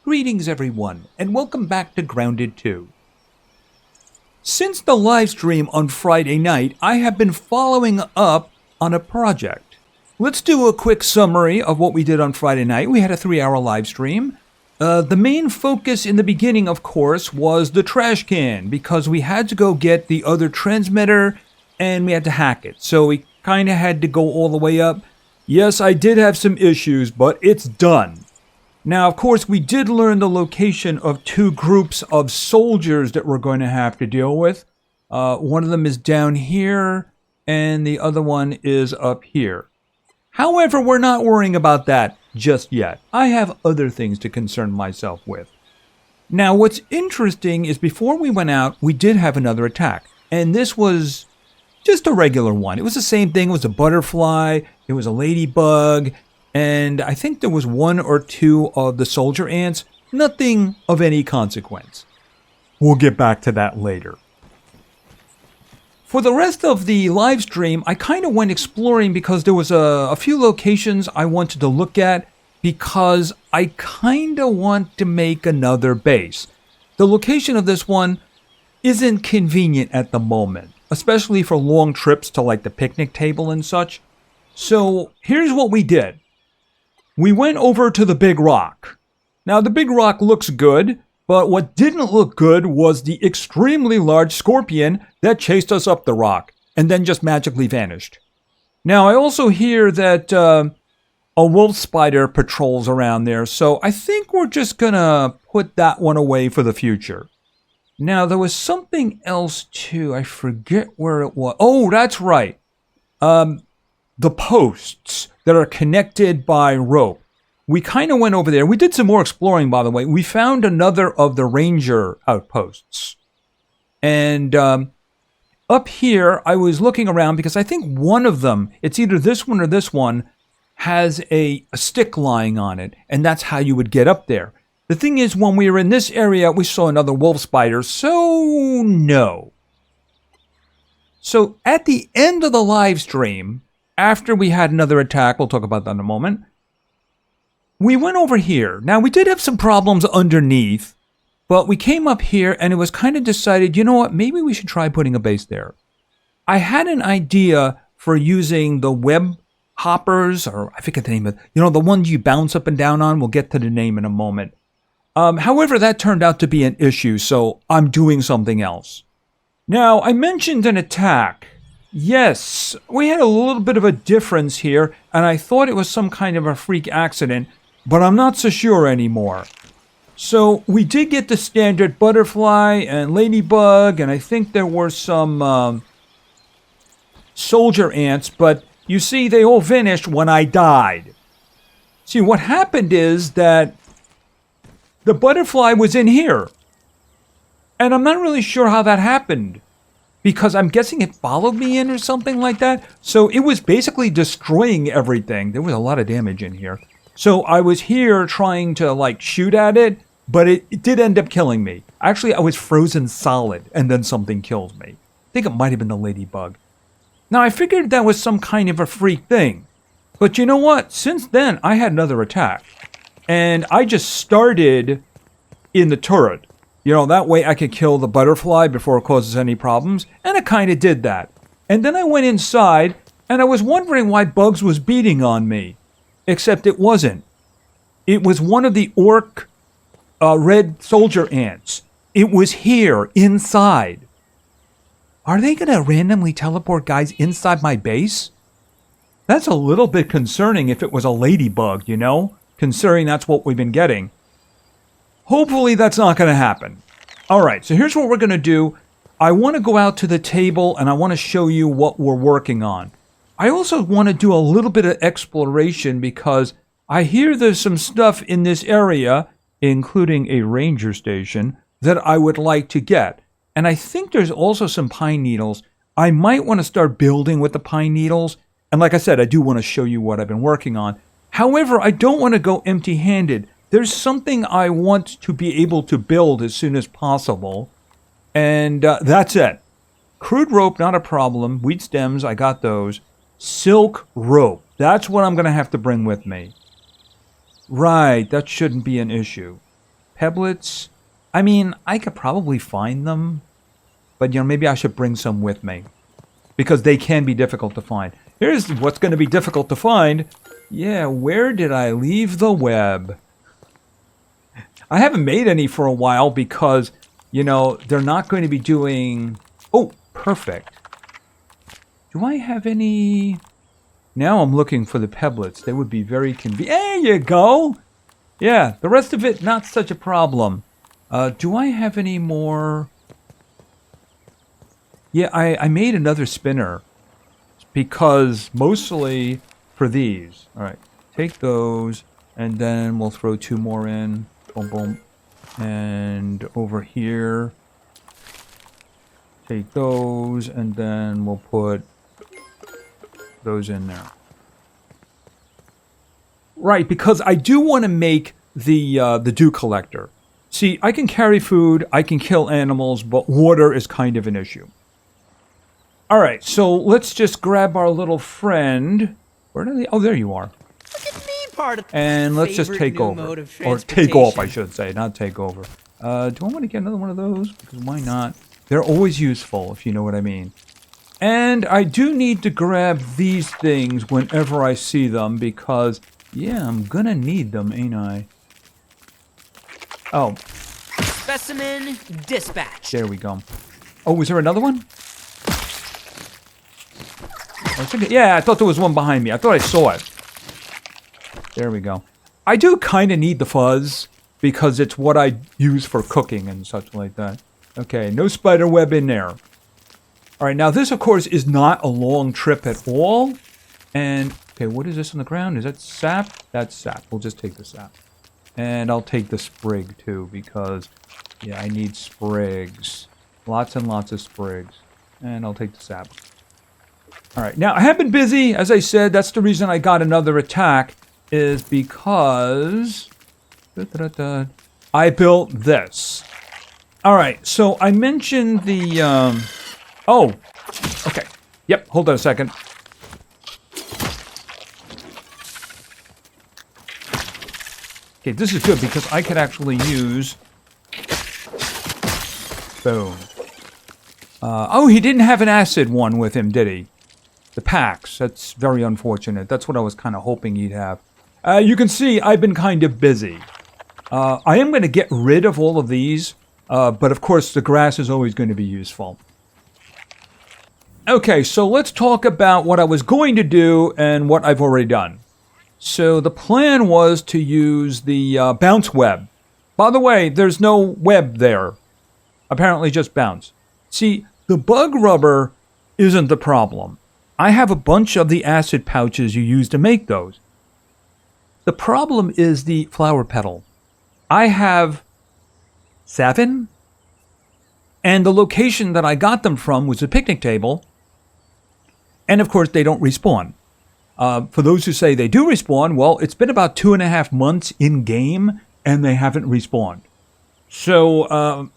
Greetings everyone, and welcome back to Grounded 2. Since the live stream on Friday night, I have been following up on a project. Let's do a quick summary of what we did on Friday night. We had a 3-hour live stream. The main focus in the beginning, of course, was the trash can, because we had to go get the other transmitter, and we had to hack it. So we kind of had to go all the way up. Yes, I did have some issues, but it's done. Now, of course, we did learn the location of 2 groups of soldiers that we're going to have to deal with. One of them is down here, and the other one is up here. However, we're not worrying about that just yet. I have other things to concern myself with. Now, what's interesting is before we went out, we did have another attack. And this was just a regular one. It was the same thing. It was a butterfly. It was a ladybug. And I think there was 1 or 2 of the soldier ants. Nothing of any consequence. We'll get back to that later. For the rest of the live stream, I kind of went exploring because there was a few locations I wanted to look at because I kind of want to make another base. The location of this one isn't convenient at the moment, especially for long trips to like the picnic table and such. So here's what we did. We went over to the big rock. Now, the big rock looks good, but what didn't look good was the extremely large scorpion that chased us up the rock and then just magically vanished. Now, I also hear that a wolf spider patrols around there, so I think we're just gonna put that one away for the future. Now, there was something else too. I forget where it was. Oh, that's right. The posts that are connected by rope. We kind of went over there. We did some more exploring, by the way. We found another of the ranger outposts. And up here, I was looking around because I think one of them, it's either this one or this one, has a stick lying on it. And that's how you would get up there. The thing is, when we were in this area, we saw another wolf spider, so no. So at the end of the live stream, after we had another attack, we'll talk about that in a moment, we went over here. Now, we did have some problems underneath, but we came up here and it was kind of decided, you know what, maybe we should try putting a base there. I had an idea for using the web hoppers, or I forget the name of it, you know, the ones you bounce up and down on. We'll get to the name in a moment. However, that turned out to be an issue, so I'm doing something else. Now, I mentioned an attack. Yes, we had a little bit of a difference here, and I thought it was some kind of a freak accident, but I'm not so sure anymore. So we did get the standard butterfly and ladybug, and I think there were some soldier ants, but you see, they all vanished when I died. See, what happened is that the butterfly was in here, and I'm not really sure how that happened. Because I'm guessing it followed me in or something like that. So it was basically destroying everything. There was a lot of damage in here. So I was here trying to like shoot at it, but it did end up killing me. Actually, I was frozen solid and then something killed me. I think it might have been the ladybug. Now, I figured that was some kind of a freak thing. But you know what? Since then, I had another attack. And I just started in the turret. You know, that way I could kill the butterfly before it causes any problems. And it kind of did that. And then I went inside, and I was wondering why Bugs was beating on me. Except it wasn't. It was one of the orc red soldier ants. It was here, inside. Are they going to randomly teleport guys inside my base? That's a little bit concerning if it was a ladybug, you know? Considering that's what we've been getting. Hopefully that's not going to happen. All right, so here's what we're going to do. I want to go out to the table and I want to show you what we're working on. I also want to do a little bit of exploration because I hear there's some stuff in this area, including a ranger station, that I would like to get. And I think there's also some pine needles. I might want to start building with the pine needles. And like I said, I do want to show you what I've been working on. However, I don't want to go empty-handed. There's something I want to be able to build as soon as possible. And that's it. Crude rope, not a problem. Wheat stems, I got those. Silk rope. That's what I'm going to have to bring with me. Right, that shouldn't be an issue. Pebblets. I mean, I could probably find them. But, you know, maybe I should bring some with me. Because they can be difficult to find. Here's what's going to be difficult to find. Yeah, where did I leave the web? I haven't made any for a while because, you know, they're not going to be doing... Oh, perfect. Do I have any... Now I'm looking for the pebblets. They would be very convenient. There you go! Yeah, the rest of it, not such a problem. Do I have any more... Yeah, I made another spinner because mostly for these. All right, take those, and then we'll throw 2 more in. Boom, boom. And over here, take those, and then we'll put those in there. Right, because I do want to make the dew collector. See, I can carry food, I can kill animals, but water is kind of an issue. All right, so let's just grab our little friend. Where did they? Oh, there you are. Look at me, part of and let's just take over. Or take off, I should say, not take over. Do I want to get another one of those? Because why not? They're always useful, if you know what I mean. And I do need to grab these things whenever I see them because, yeah, I'm going to need them, ain't I? Oh. Specimen dispatch. There we go. Oh, was there another one? Yeah, I thought there was one behind me. I thought I saw it. There we go. I do kind of need the fuzz because it's what I use for cooking and such like that. Okay, no spider web in there. All right, now this, of course, is not a long trip at all. And, okay, what is this on the ground? Is that sap? That's sap. We'll just take the sap. And I'll take the sprig, too, because, yeah, I need sprigs. Lots and lots of sprigs. And I'll take the sap. All right, now I have been busy, as I said. That's the reason I got another attack, is because I built this. All right, so I mentioned the, oh, okay. Yep, hold on a second. Okay, this is good because I could actually use, boom. Oh, he didn't have an acid one with him, did he? The packs. That's very unfortunate. That's what I was kind of hoping he'd have. You can see I've been kind of busy. I am going to get rid of all of these, but of course the grass is always going to be useful. Okay, so let's talk about what I was going to do and what I've already done. So the plan was to use the bounce web. By the way, there's no web there. Apparently just bounce. See, the bug rubber isn't the problem. I have a bunch of the acid pouches you use to make those. The problem is the flower petal. I have 7, and the location that I got them from was a picnic table, and of course they don't respawn. For those who say they do respawn, well, it's been about 2.5 months in game, and they haven't respawned. So,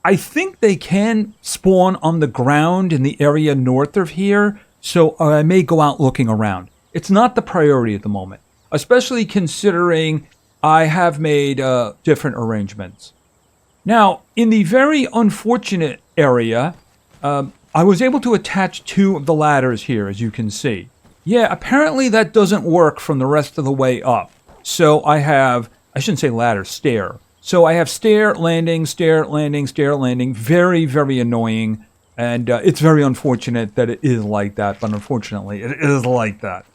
I think they can spawn on the ground in the area north of here, so I may go out looking around. It's not the priority at the moment, especially considering I have made different arrangements. Now, in the very unfortunate area, I was able to attach 2 of the ladders here, as you can see. Yeah, apparently that doesn't work from the rest of the way up. So I have, I shouldn't say ladder, stair. So I have stair, landing, stair, landing, stair, landing. Very, very annoying. And it's very unfortunate that it is like that, but unfortunately it is like that.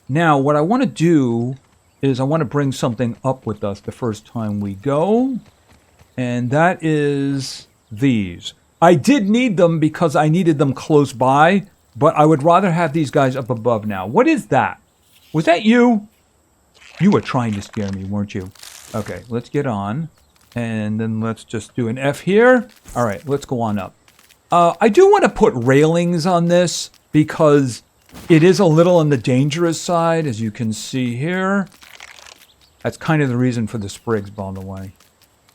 Now, what I want to do is I want to bring something up with us the first time we go. And that is these. I did need them because I needed them close by, but I would rather have these guys up above now. What is that? Was that you? You were trying to scare me, weren't you? Okay, let's get on. And then let's just do an F here. All right, let's go on up. I do want to put railings on this because it is a little on the dangerous side, as you can see here. That's kind of the reason for the sprigs, by the way.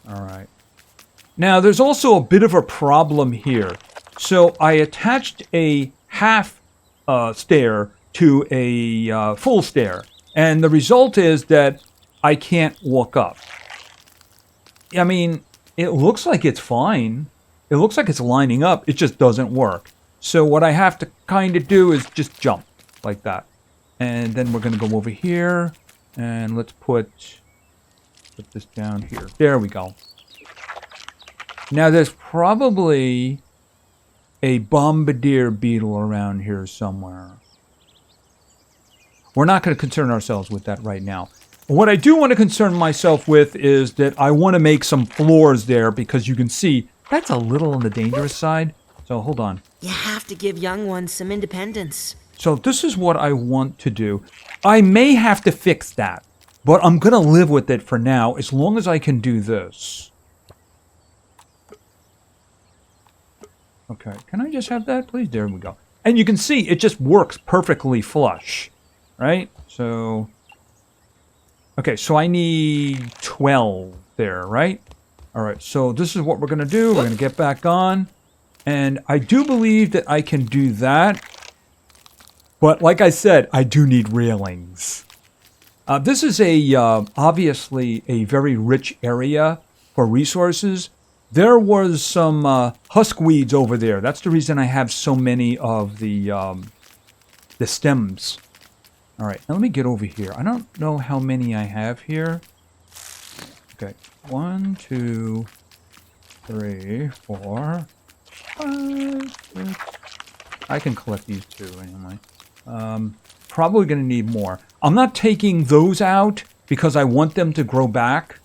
All right. Now, there's also a bit of a problem here. So I attached a half stair to a full stair. And the result is that I can't walk up. I mean, it looks like it's fine. It looks like it's lining up. It just doesn't work. So what I have to kind of do is just jump like that. And then we're going to go over here. And let's put this down here. There we go. Now there's probably a bombardier beetle around here somewhere. We're not going to concern ourselves with that right now. What I do want to concern myself with is that I want to make some floors there because you can see that's a little on the dangerous side. So hold on. You have to give young ones some independence. So this is what I want to do. I may have to fix that, but I'm going to live with it for now as long as I can do this. Okay, can I just have that, please? There we go. And you can see it just works perfectly flush, right? So, okay, so I need 12 there, right? All right, so this is what we're going to do. We're going to get back on. And I do believe that I can do that. But like I said, I do need railings. This is obviously a very rich area for resources. There was some huskweeds over there. That's the reason I have so many of the stems. All right, now let me get over here. I don't know how many I have here. Okay, 1, 2, 3, 4, 5, 6. I can collect these two anyway. Probably going to need more. I'm not taking those out because I want them to grow back.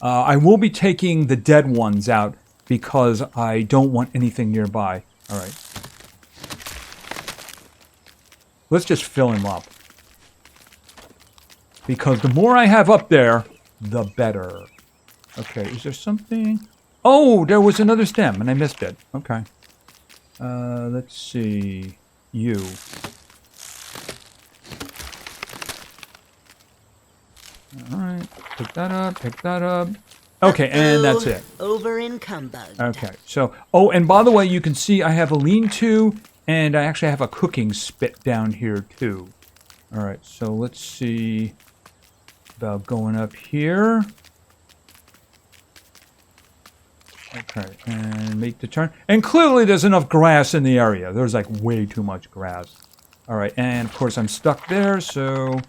I will be taking the dead ones out because I don't want anything nearby. All right. Let's just fill him up. Because the more I have up there, the better. Okay, is there something? Oh, there was another stem and I missed it. Okay. Let's see. You. All right, pick that up, pick that up. Okay, and that's it. Over encumbered. Okay, so, oh, and by the way, you can see I have a lean-to, and I actually have a cooking spit down here, too. All right, so let's see about going up here. Okay, and make the turn. And clearly there's enough grass in the area. There's like way too much grass. All right, and of course I'm stuck there, so...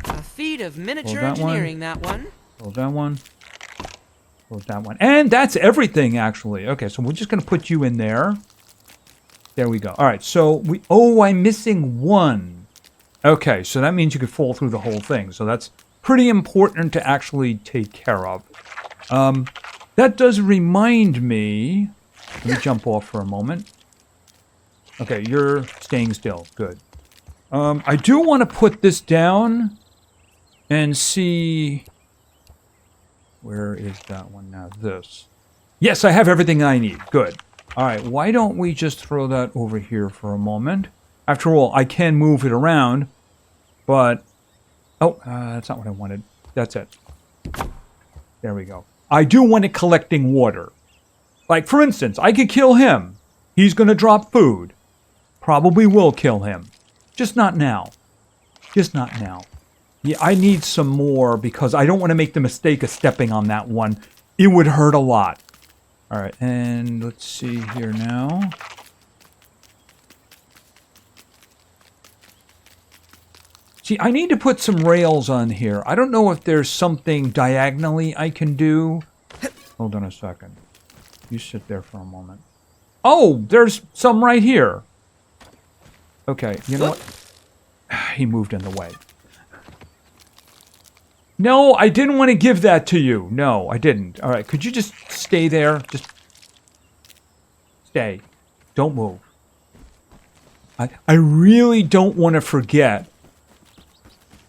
A feat of miniature engineering, that one. Hold that one. Hold that one. And that's everything, actually. Okay, so we're just going to put you in there. There we go. All right, so we... Oh, I'm missing one. Okay, so that means you could fall through the whole thing. So that's pretty important to actually take care of. That does remind me... Let me jump off for a moment. Okay, you're staying still. Good. I do want to put this down and see... Where is that one now? This. Yes, I have everything I need. Good. All right, why don't we just throw that over here for a moment? After all, I can move it around, but... Oh, that's not what I wanted. That's it. There we go. I do want it collecting water. Like, for instance, I could kill him. He's going to drop food. Probably will kill him. Just not now. Just not now. Yeah, I need some more because I don't want to make the mistake of stepping on that one. It would hurt a lot. All right, and let's see here now. See, I need to put some rails on here. I don't know if there's something diagonally I can do. Hold on a second. You sit there for a moment. Oh, there's some right here. Okay, you know what? He moved in the way. No, I didn't want to give that to you. No, I didn't. All right, could you just stay there? Just stay. Don't move. I really don't want to forget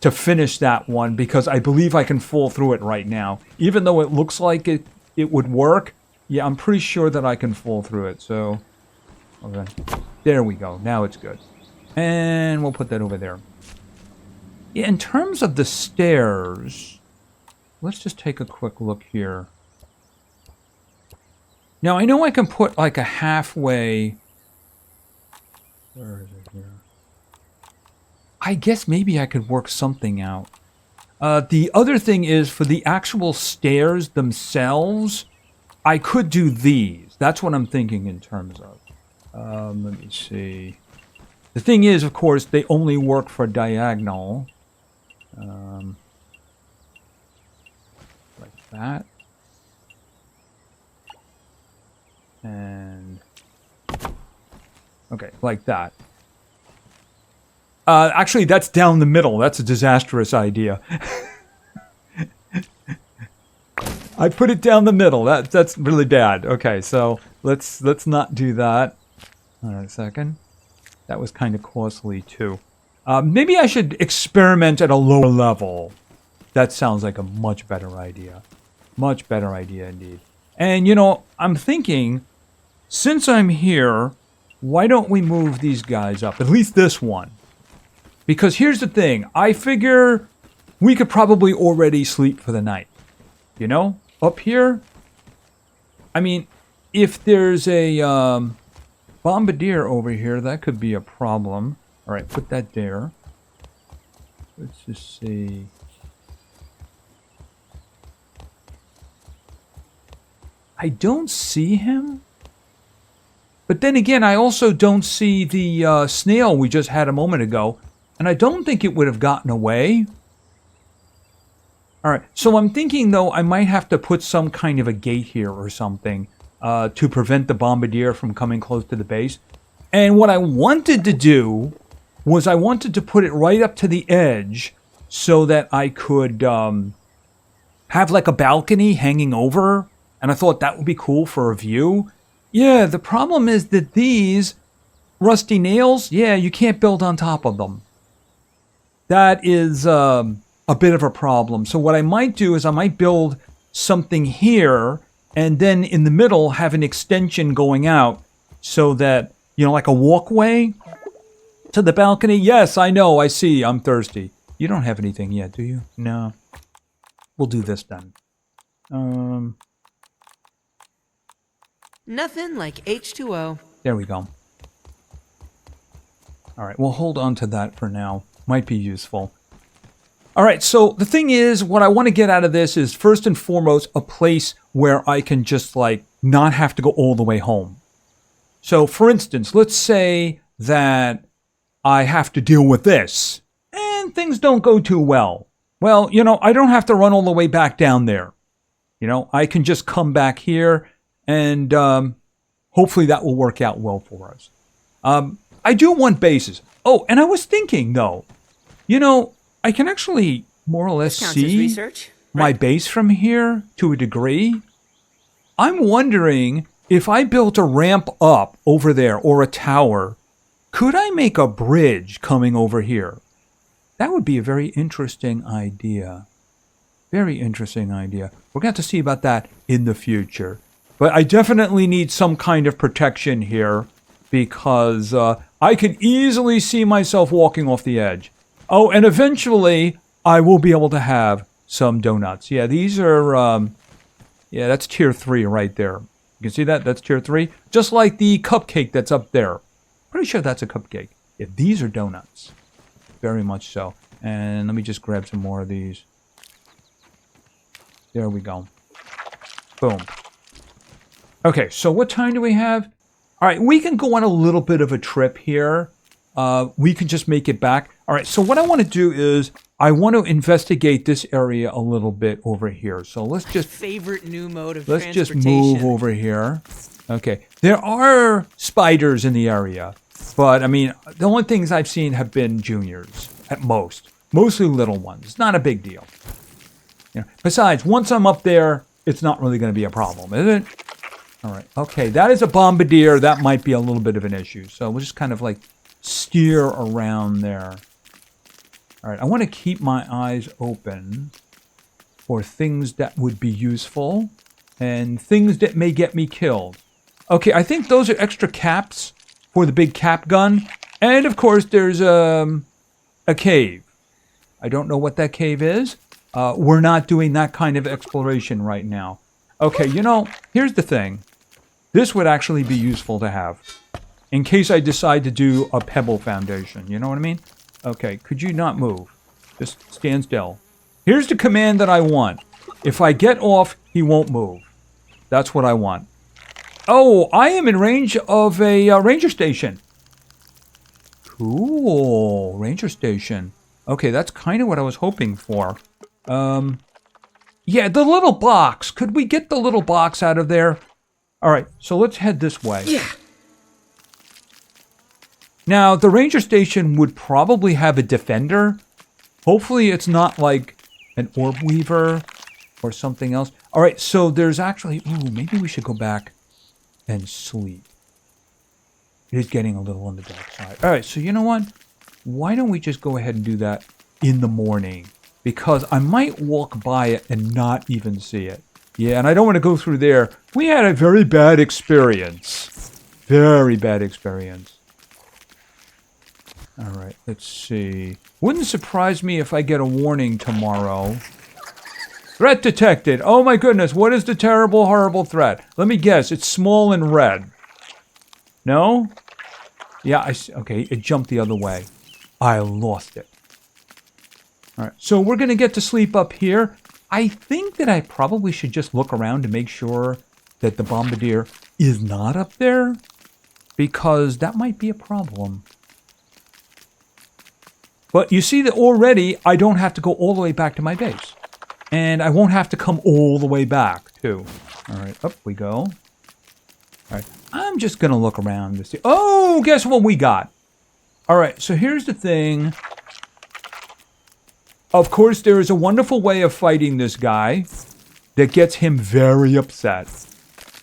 to finish that one because I believe I can fall through it right now. Even though it looks like it would work, yeah, I'm pretty sure that I can fall through it. So, okay. There we go. Now it's good. And we'll put that over there. Yeah, in terms of the stairs, let's just take a quick look here. Now, I know I can put like a halfway... Where is it here? I guess maybe I could work something out. The other thing is for the actual stairs themselves, I could do these. That's what I'm thinking in terms of. Let me see. The thing is, of course, they only work for diagonal. Like that. And... okay, like that. Actually, that's down the middle. That's a disastrous idea. I put it down the middle. That's really bad. Okay, so let's not do that. Hold on a second. That was kind of costly too. Maybe I should experiment at a lower level. That sounds like a much better idea. Much better idea indeed. And you know, I'm thinking, since I'm here, why don't we move these guys up? At least this one. Because here's the thing. I figure we could probably already sleep for the night. You know? Up here. I mean, if there's a bombardier over here, that could be a problem. Alright, put that there. Let's just see. I don't see him. But then again, I also don't see the snail we just had a moment ago. And I don't think it would have gotten away. Alright, so I'm thinking, though, I might have to put some kind of a gate here or something to prevent the bombardier from coming close to the base. And what I wanted to do was I wanted to put it right up to the edge so that I could have like a balcony hanging over. And I thought that would be cool for a view. Yeah, the problem is that these rusty nails, yeah, you can't build on top of them. That is a bit of a problem. So what I might do is I might build something here and then in the middle have an extension going out so that, you know, like a walkway to the balcony. Yes, I know, I see, I'm thirsty. You don't have anything yet, do you? No. We'll do this then. Nothing like H2O. There we go. All right, we'll hold on to that for now. Might be useful. All right, so the thing is, what I want to get out of this is, first and foremost, a place where I can just, like, not have to go all the way home. So, for instance, let's say that I have to deal with this, and things don't go too well. Well, you know, I don't have to run all the way back down there. You know, I can just come back here, and hopefully that will work out well for us. I do want bases. Oh, and I was thinking, though, you know, I can actually more or less see my base from here to a degree. I'm wondering if I built a ramp up over there or a tower, could I make a bridge coming over here? That would be a very interesting idea. Very interesting idea. We're going to have to see about that in the future. But I definitely need some kind of protection here because I can easily see myself walking off the edge. Oh, and eventually I will be able to have some donuts. Yeah, these are, yeah, that's tier 3 right there. You can see that? That's tier 3. Just like the cupcake that's up there. Pretty sure that's a cupcake. Yeah, these are donuts. Very much so. And let me just grab some more of these. There we go. Boom. Okay, so what time do we have? All right, we can go on a little bit of a trip here. We can just make it back. All right, so what I want to do is I want to investigate this area a little bit over here. So let's just... favorite new mode of let's transportation. just move over here. Okay, there are spiders in the area. But, I mean, the only things I've seen have been juniors, at most. Mostly little ones. It's not a big deal. You know, besides, once I'm up there, it's not really going to be a problem, is it? All right, okay, that is a bombardier. That might be a little bit of an issue. So we'll just kind of, like, steer around there. All right, I want to keep my eyes open for things that would be useful and things that may get me killed. Okay, I think those are extra caps for the big cap gun. And, of course, there's a cave. I don't know what that cave is. We're not doing that kind of exploration right now. Okay, you know, here's the thing. This would actually be useful to have in case I decide to do a pebble foundation. You know what I mean? Okay, could you not move? Just stand still. Here's the command that I want. If I get off, he won't move. That's what I want. Oh, I am in range of a ranger station. Cool. Ranger station. Okay, that's kind of what I was hoping for. Yeah, the little box. Could we get the little box out of there? All right, so let's head this way. Yeah. Now, the ranger station would probably have a defender. Hopefully it's not like an orb weaver or something else. All right, so there's actually... Ooh, maybe we should go back and sleep. It is getting a little on the dark side. All right, so you know what? Why don't we just go ahead and do that in the morning? Because I might walk by it and not even see it. Yeah, and I don't want to go through there. We had a very bad experience. Very bad experience. All right, let's see. Wouldn't surprise me if I get a warning tomorrow. Threat detected. Oh my goodness, what is the terrible, horrible threat? Let me guess, it's small and red. No? Yeah, okay, it jumped the other way. I lost it. All right, so we're going to get to sleep up here. I think that I probably should just look around to make sure that the bombardier is not up there, because that might be a problem. But you see that already I don't have to go all the way back to my base. And I won't have to come all the way back, too. All right, up we go. All right, I'm just going to look around to see. Oh, guess what we got? All right, so here's the thing. Of course, there is a wonderful way of fighting this guy that gets him very upset.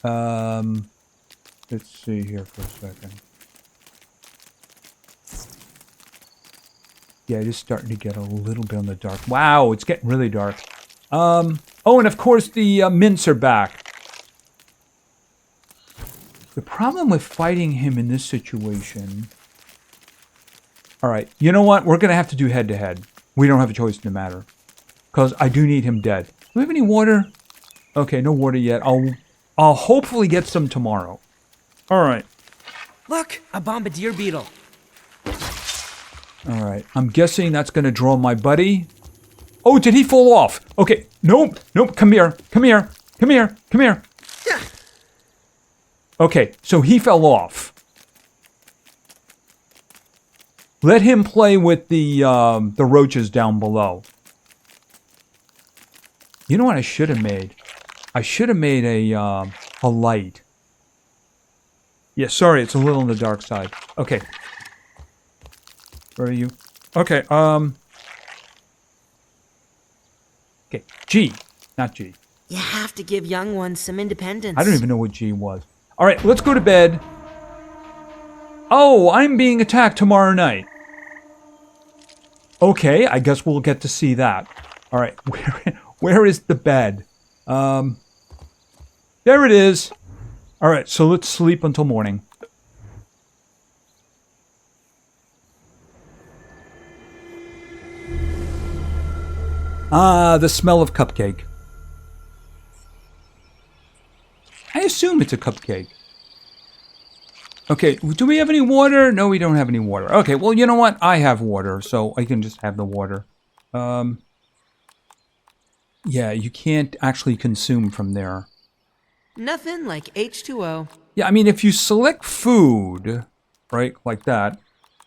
Let's see here for a second. Yeah, it is starting to get a little bit on the dark. Wow, it's getting really dark. Oh, and of course the mints are back. The problem with fighting him in this situation... All right, you know what? We're going to have to do head-to-head. We don't have a choice in the matter. Because I do need him dead. Do we have any water? Okay, no water yet. I'll hopefully get some tomorrow. All right. Look, a bombardier beetle. All right, I'm guessing that's going to draw my buddy. Oh, did he fall off? Okay, nope, come here, come here, come here, come here. Yeah. Okay, so he fell off. Let him play with the roaches down below. You know what I should have made? I should have made a light. Yeah, sorry, it's a little on the dark side. Okay. Where are you? Okay, okay, G, not G. You have to give young ones some independence. I don't even know what G was. All right, let's go to bed. Oh, I'm being attacked tomorrow night. Okay, I guess we'll get to see that. All right, where is the bed? There it is. All right, so let's sleep until morning. Ah, the smell of cupcake. I assume it's a cupcake. Okay, do we have any water? No, we don't have any water. Okay, well, you know what? I have water, so I can just have the water. Yeah, you can't actually consume from there. Nothing like H2O. Yeah, I mean, if you select food, right, like that,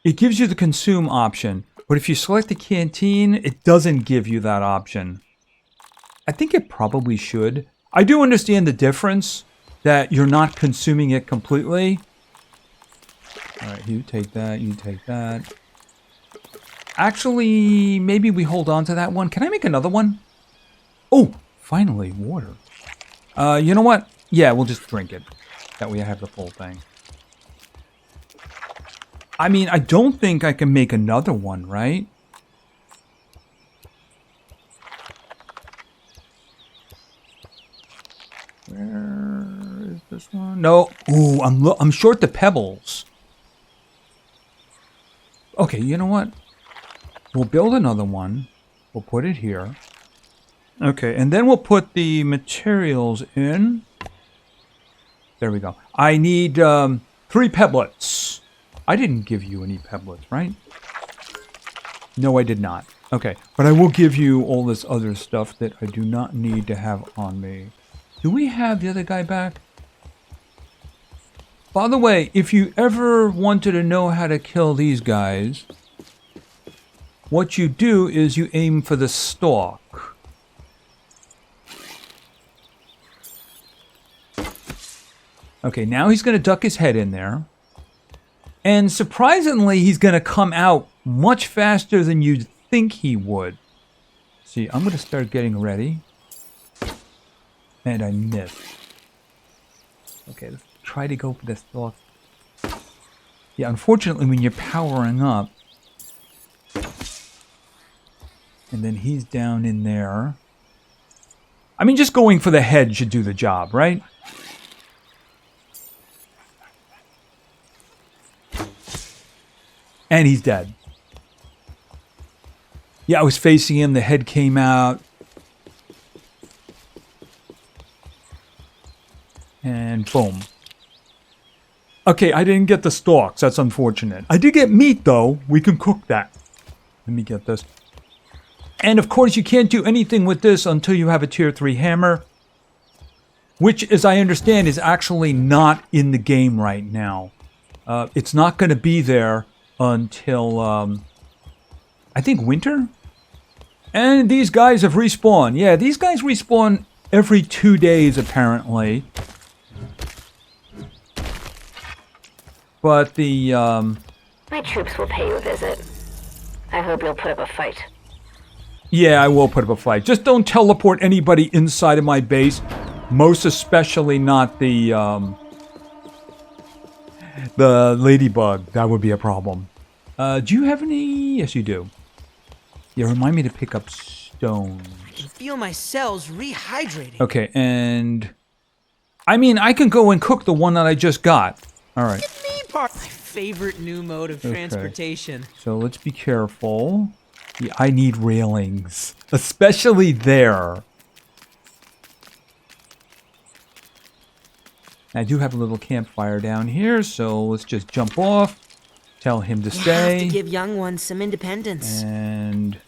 it gives you the consume option. But if you select the canteen, it doesn't give you that option. I think it probably should. I do understand the difference, that you're not consuming it completely. All right, you take that, you take that. Actually, maybe we hold on to that one. Can I make another one? Oh, finally, water. You know what? Yeah, we'll just drink it. That way I have the full thing. I mean, I don't think I can make another one, right? Where is this one? No. Ooh, I'm short the pebbles. Okay, you know what? We'll build another one. We'll put it here. Okay, and then we'll put the materials in. There we go. I need 3 pebblets. I didn't give you any pebblets, right? No, I did not. Okay, but I will give you all this other stuff that I do not need to have on me. Do we have the other guy back? By the way, if you ever wanted to know how to kill these guys, what you do is you aim for the stalk. Okay, now he's going to duck his head in there. And surprisingly, he's going to come out much faster than you'd think he would. See, I'm going to start getting ready. And I missed. Okay, let's try to go for this stalk. Yeah, unfortunately, when you're powering up, and then he's down in there. I mean, just going for the head should do the job, right? And he's dead. Yeah, I was facing him. The head came out. And boom. Okay, I didn't get the stalks. That's unfortunate. I did get meat, though. We can cook that. Let me get this. And, of course, you can't do anything with this until you have a tier 3 hammer. Which, as I understand, is actually not in the game right now. It's not going to be there until, I think, winter? And these guys have respawned. Yeah, these guys respawn every 2 days, apparently. But the, My troops will pay you a visit. I hope you'll put up a fight. Yeah, I will put up a fight. Just don't teleport anybody inside of my base. Most especially not the ladybug. That would be a problem. Do you have any? Yes, you do. Yeah, remind me to pick up stones. I can feel my cells rehydrating. Okay, and... I mean, I can go and cook the one that I just got. Alright. Me part. My favorite new mode of transportation. So let's be careful. Yeah, I need railings. Especially there. I do have a little campfire down here, so let's just jump off. Tell him to stay. You have to give young ones some independence. And...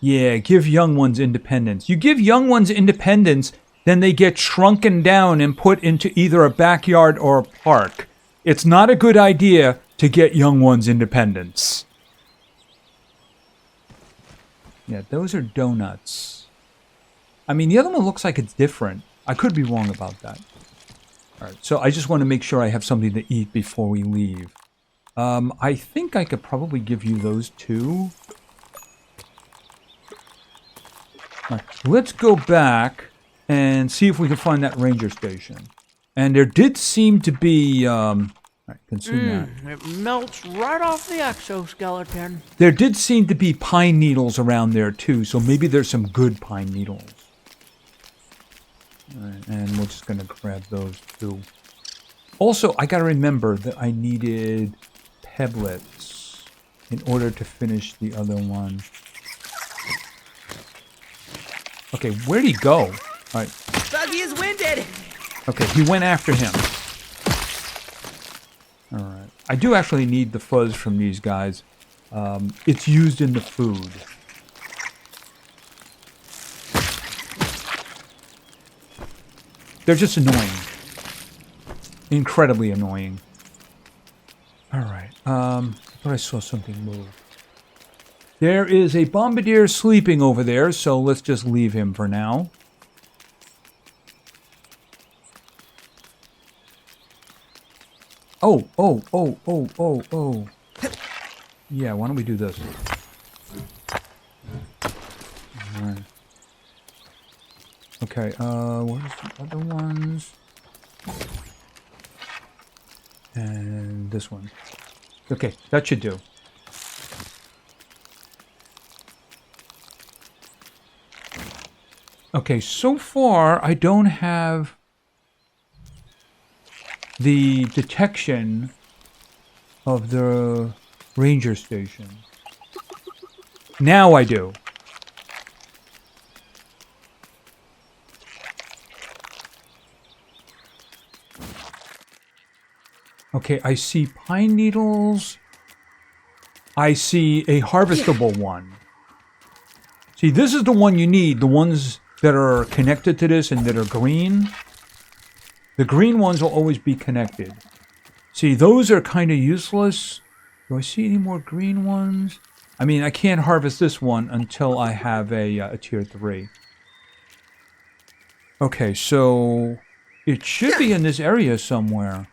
yeah, give young ones independence. You give young ones independence, then they get shrunken down and put into either a backyard or a park. It's not a good idea to get young ones independence. Yeah, those are donuts. I mean, the other one looks like it's different. I could be wrong about that. Alright, so I just want to make sure I have something to eat before we leave. I think I could probably give you those two. Alright, let's go back and see if we can find that ranger station. And there did seem to be... alright, consume that. It melts right off the exoskeleton. There did seem to be pine needles around there too, so maybe there's some good pine needles. Alright, and we're just gonna grab those too. Also, I gotta remember that I needed pebblets in order to finish the other one. Okay, where'd he go? Alright. Buggy is winded! Okay, he went after him. Alright. I do actually need the fuzz from these guys. It's used in the food. They're just annoying. Incredibly annoying. Alright. I thought I saw something move. There is a bombardier sleeping over there, so let's just leave him for now. Oh. Yeah, why don't we do this? Alright. Okay, where's the other ones? And this one. Okay, that should do. Okay, so far I don't have the detection of the ranger station. Now I do. Okay, I see pine needles. I see a harvestable one. See, this is the one you need. The ones that are connected to this and that are green. The green ones will always be connected. See, those are kind of useless. Do I see any more green ones? I mean, I can't harvest this one until I have a tier 3. Okay, so it should be in this area somewhere.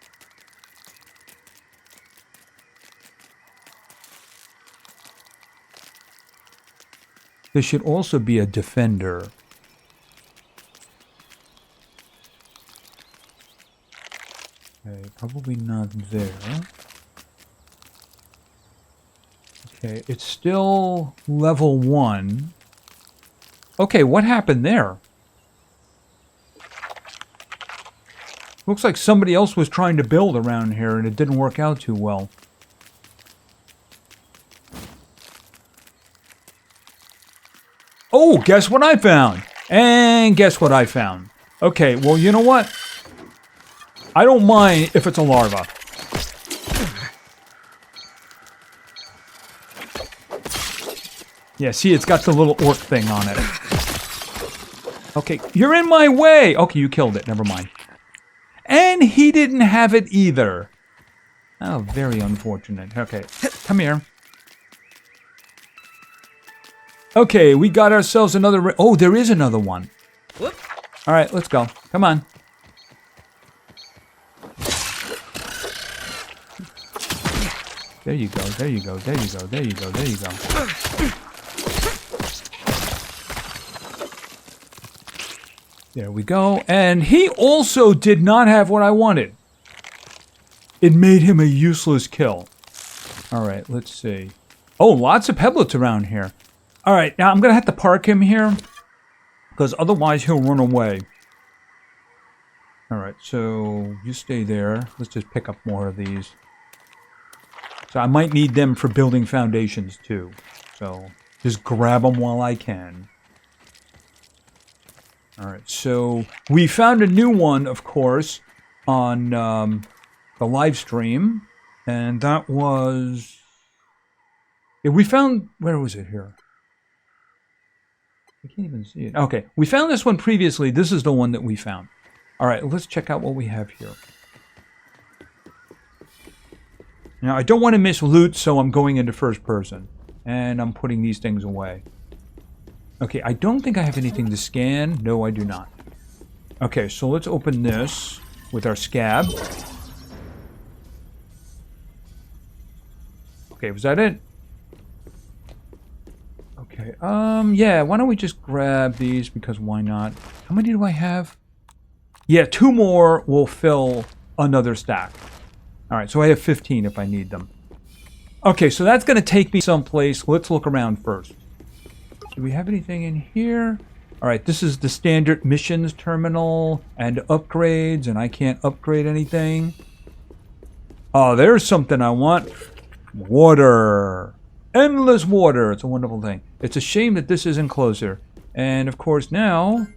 There should also be a defender. Okay, probably not there. Okay, it's still level 1. Okay, what happened there? Looks like somebody else was trying to build around here and it didn't work out too well. Oh, guess what I found? And guess what I found? Okay, well, you know what? I don't mind if it's a larva. Yeah, see, it's got the little orc thing on it. Okay, you're in my way! Okay, you killed it, never mind. And he didn't have it either. Oh, very unfortunate. Okay, come here. Okay, we got ourselves another... Oh, there is another one. Whoop. All right, let's go. Come on. There you go, there you go, there you go, there you go, there you go. There we go. And he also did not have what I wanted. It made him a useless kill. All right, let's see. Oh, lots of pebblets around here. All right, now I'm going to have to park him here because otherwise he'll run away. All right, so you stay there. Let's just pick up more of these. So I might need them for building foundations too. So just grab them while I can. All right, so we found a new one, of course, on the live stream, and that was... Yeah, we found... Where was it here? I can't even see it. Okay, we found this one previously. This is the one that we found. All right, let's check out what we have here. Now, I don't want to miss loot, so I'm going into first person, and I'm putting these things away. Okay, I don't think I have anything to scan. No, I do not. Okay, so let's open this with our scab. Okay, was that it? Okay, yeah, why don't we just grab these, because why not? How many do I have? Yeah, 2 more will fill another stack. All right, so I have 15 if I need them. Okay, so that's going to take me someplace. Let's look around first. Do we have anything in here? All right, this is the standard missions terminal and upgrades, and I can't upgrade anything. Oh, there's something I want. Water. Endless water. It's a wonderful thing. It's a shame that this isn't closer. And, of course, now...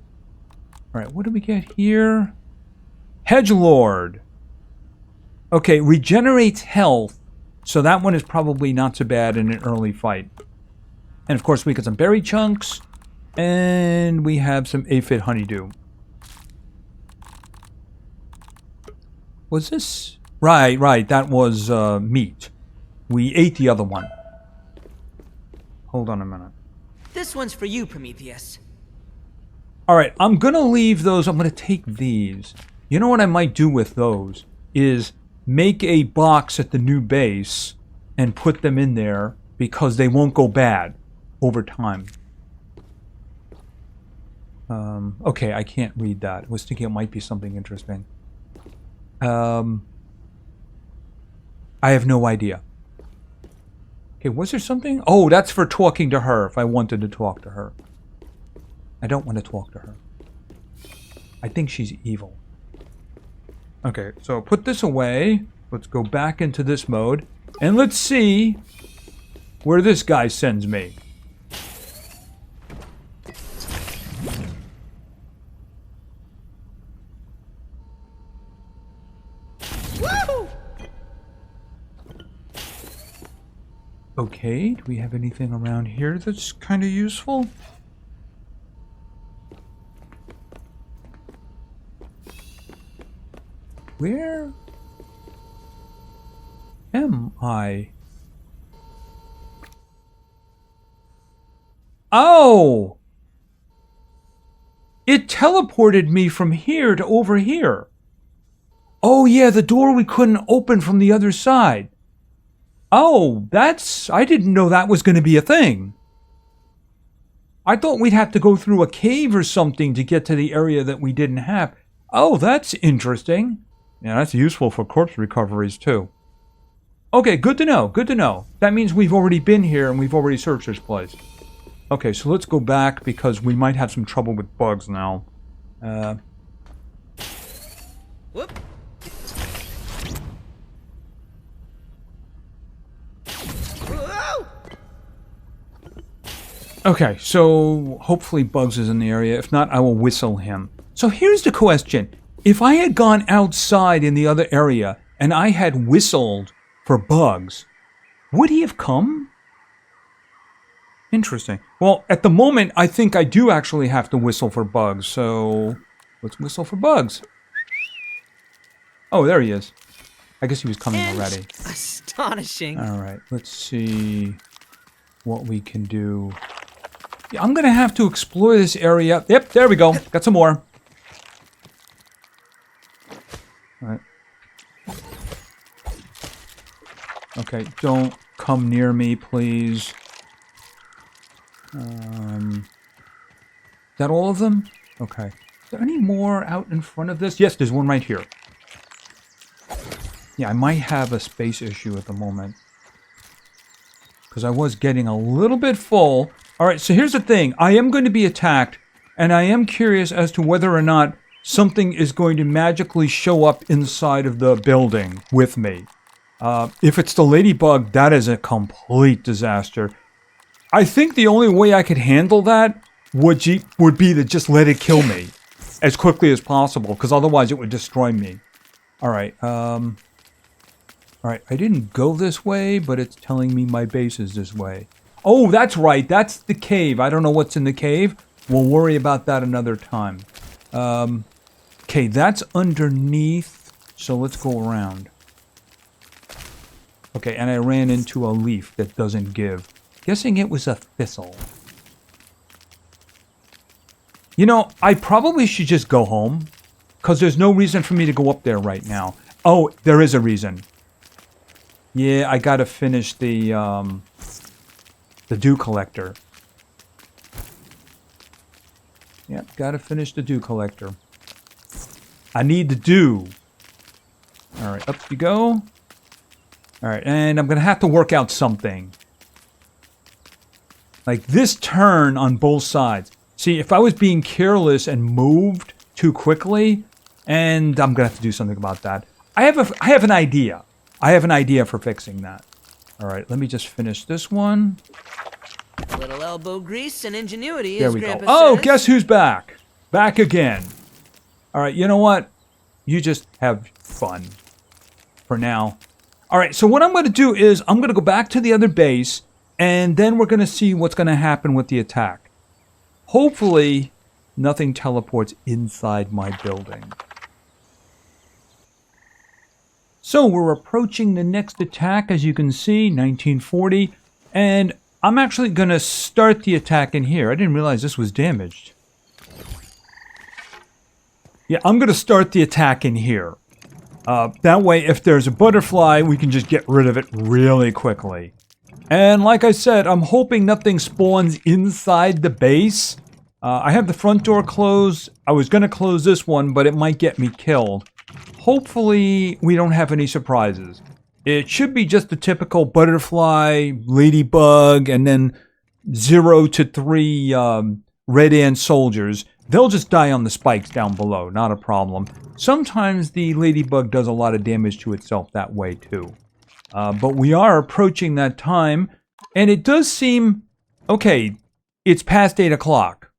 All right, what do we get here? Hedgelord. Okay, regenerates health. So that one is probably not so bad in an early fight. And of course we got some berry chunks. And we have some aphid honeydew. Was this? Right. That was meat. We ate the other one. Hold on a minute. This one's for you, Prometheus. Alright, I'm going to leave those. I'm going to take these. You know what I might do with those? Is make a box at the new base and put them in there because they won't go bad over time. Okay, I can't read that. I was thinking it might be something interesting. I have no idea. Okay, was there something? Oh, that's for talking to her if I wanted to talk to her. I don't want to talk to her. I think she's evil. Okay, so put this away. Let's go back into this mode. And let's see where this guy sends me. Woo! Okay, do we have anything around here that's kind of useful? Where am I? Oh! It teleported me from here to over here. Oh yeah, the door we couldn't open from the other side. Oh, I didn't know that was going to be a thing. I thought we'd have to go through a cave or something to get to the area that we didn't have. Oh, that's interesting. Yeah, that's useful for corpse recoveries too. Okay, good to know, good to know. That means we've already been here and we've already searched this place. Okay, so let's go back because we might have some trouble with bugs now. Whoop. Okay, so hopefully Bugs is in the area. If not, I will whistle him. So here's the question. If I had gone outside in the other area and I had whistled for Bugs, would he have come? Interesting. Well, at the moment, I think I do actually have to whistle for Bugs, so let's whistle for Bugs. Oh, there he is. I guess he was coming already. Astonishing. All right, let's see what we can do. Yeah, I'm going to have to explore this area. Yep, there we go. Got some more. All right. Okay, don't come near me, please. Is that all of them? Okay. Is there any more out in front of this? Yes, there's one right here. Yeah, I might have a space issue at the moment. Because I was getting a little bit full. Alright, so here's the thing. I am going to be attacked, and I am curious as to whether or not something is going to magically show up inside of the building with me. If it's the ladybug, that is a complete disaster. I think the only way I could handle that would be to just let it kill me as quickly as possible, because otherwise it would destroy me. Alright, Alright, I didn't go this way, but it's telling me my base is this way. Oh, that's right, that's the cave. I don't know what's in the cave. We'll worry about that another time. Okay, that's underneath, so let's go around. Okay, and I ran into a leaf that doesn't give. Guessing it was a thistle. You know, I probably should just go home, because there's no reason for me to go up there right now. Oh, there is a reason. Yeah, I gotta finish the dew collector. Yep, gotta finish the dew collector. I need the dew. Alright, up you go. Alright, and I'm gonna have to work out something. Like this turn on both sides. See, if I was being careless and moved too quickly, and I'm gonna have to do something about that. I have an idea. I have an idea for fixing that. Alright, let me just finish this one. Little elbow grease and ingenuity, there as we go. Grandpa Oh, says. guess who's back? Back again. Alright, you know what? You just have fun. For now. Alright, so what I'm going to do is I'm going to go back to the other base, and then we're going to see what's going to happen with the attack. Hopefully, nothing teleports inside my building. So we're approaching the next attack, as you can see, 1940, and I'm actually going to start the attack in here. I didn't realize this was damaged. Yeah, I'm going to start the attack in here. That way, if there's a butterfly, we can just get rid of it really quickly. And like I said, I'm hoping nothing spawns inside the base. I have the front door closed. I was going to close this one, but it might get me killed. Hopefully, we don't have any surprises. It should be just the typical butterfly, ladybug, and then 0 to 3 red ant soldiers. They'll just die on the spikes down below, not a problem. Sometimes the ladybug does a lot of damage to itself that way too. But we are approaching that time, and it does seem... Okay, it's past 8 o'clock.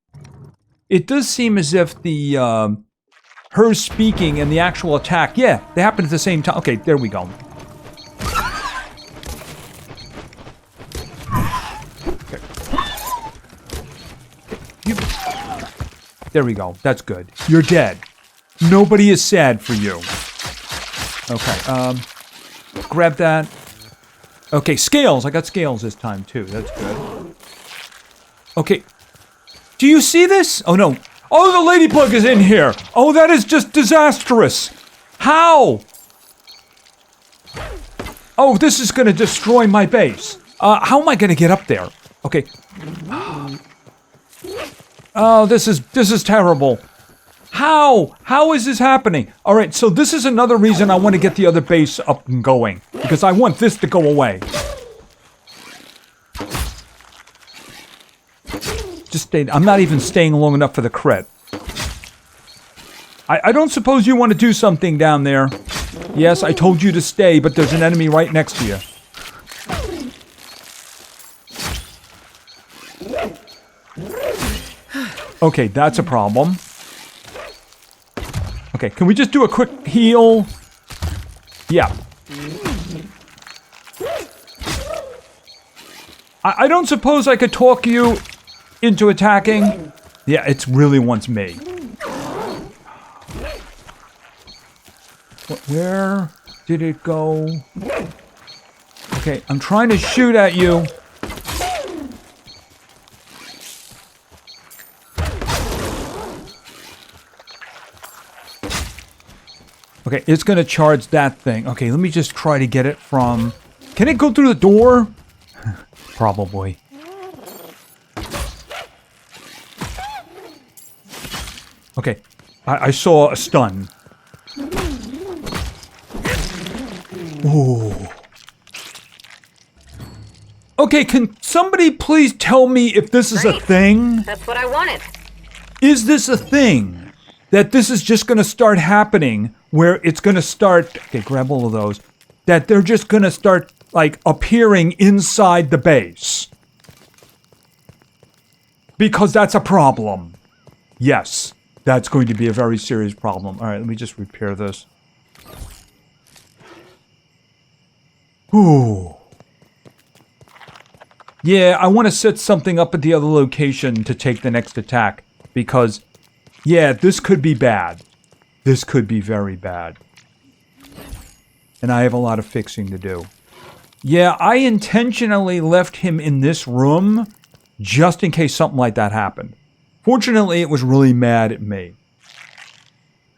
It does seem as if the... her speaking and the actual attack, yeah, they happen at the same time. Okay, there we go. you... There we go. That's good. You're dead. Nobody is sad for you. Okay, grab that. Okay, scales. I got scales this time, too. That's good. Okay. Do you see this? Oh, no. Oh, the ladybug is in here. Oh, that is just disastrous. How? Oh, this is going to destroy my base. How am I going to get up there? Okay. Oh, this is terrible. How? How is this happening? All right, so this is another reason I want to get the other base up and going. Because I want this to go away. Just stay. I'm not even staying long enough for the crit. I don't suppose you want to do something down there. Yes, I told you to stay, but there's an enemy right next to you. Okay, that's a problem. Okay, can we just do a quick heal? Yeah. I don't suppose I could talk you into attacking? Yeah, it really wants me. Where did it go? Okay, I'm trying to shoot at you. Okay, it's gonna charge that thing. Okay, let me just try to get it from... Can it go through the door? Probably. Okay, I saw a stun. Ooh. Okay, can somebody please tell me if this is a thing? That's what I wanted. Is this a thing? That this is just gonna start happening, where it's gonna start... Okay, grab all of those. That they're just gonna start, like, appearing inside the base. Because that's a problem. Yes, that's going to be a very serious problem. Alright, let me just repair this. Ooh. Yeah, I want to set something up at the other location to take the next attack. Because, yeah, this could be bad. This could be very bad. And I have a lot of fixing to do. Yeah, I intentionally left him in this room just in case something like that happened. Fortunately, it was really mad at me.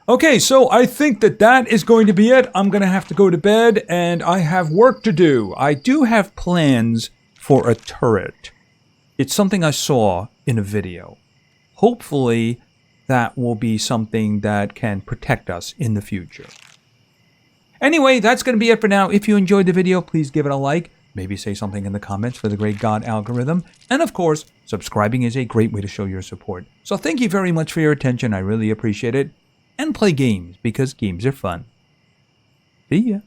Okay, so I think that is going to be it. I'm going to have to go to bed, and I have work to do. I do have plans for a turret. It's something I saw in a video. Hopefully, that will be something that can protect us in the future. Anyway, that's going to be it for now. If you enjoyed the video, please give it a like. Maybe say something in the comments for the great God algorithm. And of course, subscribing is a great way to show your support. So thank you very much for your attention. I really appreciate it. And play games, because games are fun. See ya.